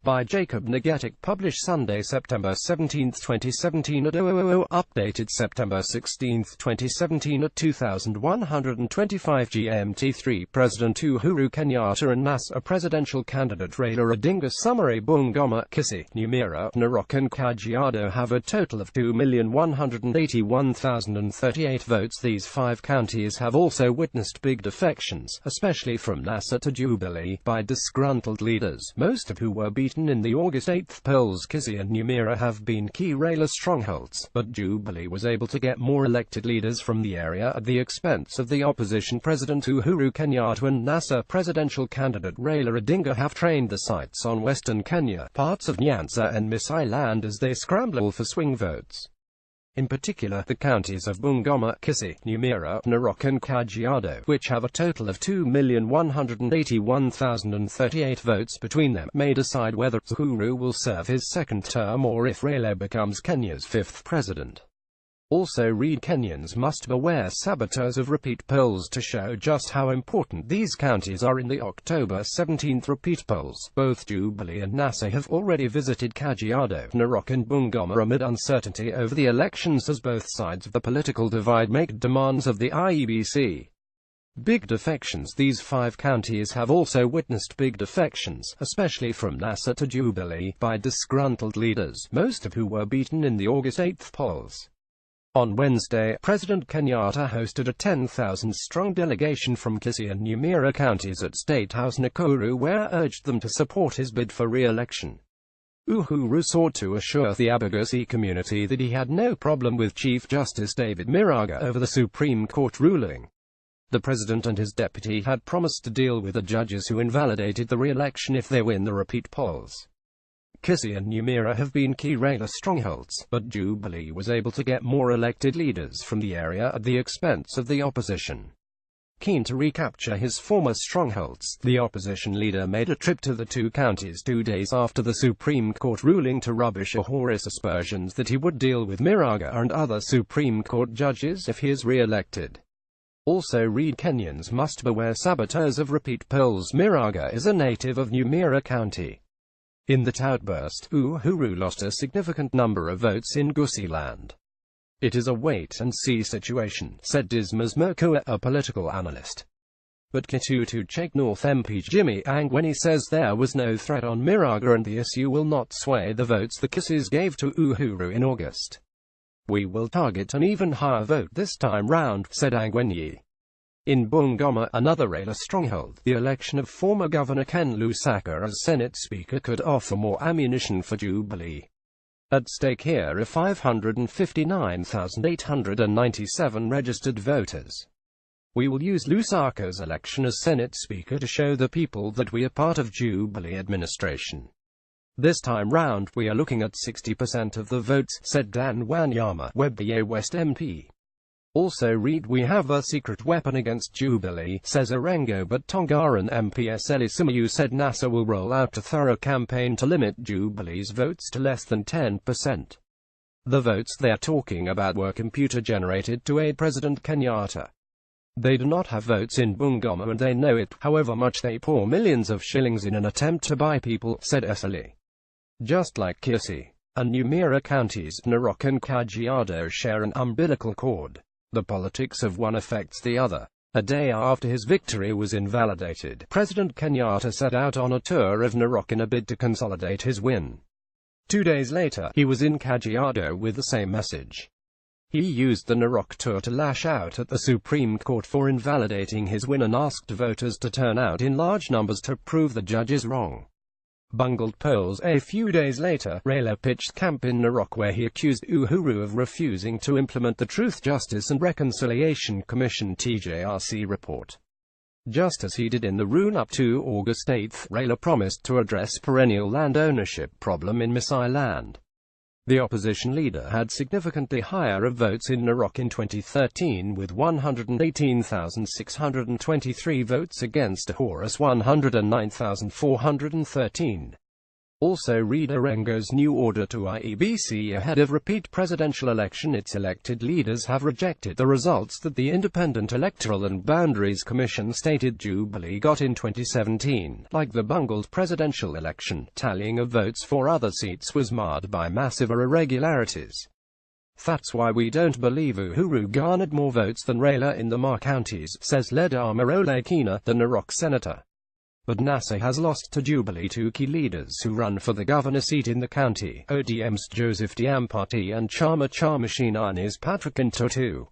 by Jacob Ngetich, published Sunday, September 17, 2017 at 0000, updated September 16, 2017 at 2125 GMT3. President Uhuru Kenyatta and NASA presidential candidate Raila Odinga. Summary: Bungoma, Kisii, Nyamira, Narok and Kajiado have a total of 2,181,038 votes. These five counties have also witnessed big defections, especially from NASA to Jubilee, by disgruntled leaders, most of who were beaten in the August 8 polls. Kisii and Nyamira have been key Raila strongholds, but Jubilee was able to get more elected leaders from the area at the expense of the opposition. President Uhuru Kenyatta and NASA presidential candidate Raila Odinga have trained the sights on western Kenya, parts of Nyanza and Masai land as they scramble for swing votes. In particular, the counties of Bungoma, Kisii, Nyamira, Narok and Kajiado, which have a total of 2,181,038 votes between them, may decide whether Uhuru will serve his second term or if Raila becomes Kenya's fifth president. Also read: Kenyans must beware saboteurs of repeat polls. To show just how important these counties are, in the October 17 repeat polls, both Jubilee and NASA have already visited Kajiado, Narok and Bungoma amid uncertainty over the elections, as both sides of the political divide make demands of the IEBC. Big defections: these five counties have also witnessed big defections, especially from NASA to Jubilee, by disgruntled leaders, most of who were beaten in the August 8 polls. On Wednesday, President Kenyatta hosted a 10,000-strong delegation from Kisii and Nyamira counties at State House Nakuru, where urged them to support his bid for re-election. Uhuru sought to assure the advocacy community that he had no problem with Chief Justice David Maraga over the Supreme Court ruling. The president and his deputy had promised to deal with the judges who invalidated the re-election if they win the repeat polls. Kisii and Nyamira have been key Raila strongholds, but Jubilee was able to get more elected leaders from the area at the expense of the opposition. Keen to recapture his former strongholds, the opposition leader made a trip to the two counties 2 days after the Supreme Court ruling to rubbish Uhuri's aspersions that he would deal with Maraga and other Supreme Court judges if he is re-elected. Also read: Kenyans must beware saboteurs of repeat polls. Maraga is a native of Nyamira County. In that outburst, Uhuru lost a significant number of votes in Gusii land. It is a wait-and-see situation, said Dismas Mokua, a political analyst. But Kitutu Chek North MP Jimmy Angweni says there was no threat on Maraga and the issue will not sway the votes the Kisiis gave to Uhuru in August. "We will target an even higher vote this time round," said Angweni. In Bungoma, another Raila stronghold, the election of former Governor Ken Lusaka as Senate Speaker could offer more ammunition for Jubilee. At stake here are 559,897 registered voters. "We will use Lusaka's election as Senate Speaker to show the people that we are part of Jubilee administration. This time round, we are looking at 60% of the votes," said Dan Wanyama, Webuye West MP. Also read: "We have a secret weapon against Jubilee," says Orengo, but Tongaran MP Eseli Simayu said NASA will roll out a thorough campaign to limit Jubilee's votes to less than 10%. The votes they are talking about were computer-generated to aid President Kenyatta. They do not have votes in Bungoma and they know it, however much they pour millions of shillings in an attempt to buy people, said Eseli. Just like Kisii and Nyamira counties, Narok and Kajiado share an umbilical cord. The politics of one affects the other. A day after his victory was invalidated, President Kenyatta set out on a tour of Narok in a bid to consolidate his win. 2 days later, he was in Kajiado with the same message. He used the Narok tour to lash out at the Supreme Court for invalidating his win and asked voters to turn out in large numbers to prove the judges wrong. Bungled polls. A few days later, Raila pitched camp in Narok where he accused Uhuru of refusing to implement the Truth, Justice and Reconciliation Commission (TJRC) report. Just as he did in the run-up to August 8, Raila promised to address perennial land ownership problem in Masai land. The opposition leader had significantly higher votes in Narok in 2013 with 118,623 votes against Uhuri's 109,413. Also read Orengo's new order to IEBC ahead of repeat presidential election. Its elected leaders have rejected the results that the Independent Electoral and Boundaries Commission stated Jubilee got in 2017. Like the bungled presidential election, tallying of votes for other seats was marred by massive irregularities. That's why we don't believe Uhuru garnered more votes than Raila in the Mar counties, says Ledama Olekina, the Narok senator. But NASA has lost to Jubilee two key leaders who run for the governor seat in the county, ODM's Joseph Diampati and Chama Chamashinane's Patrick Ntotu.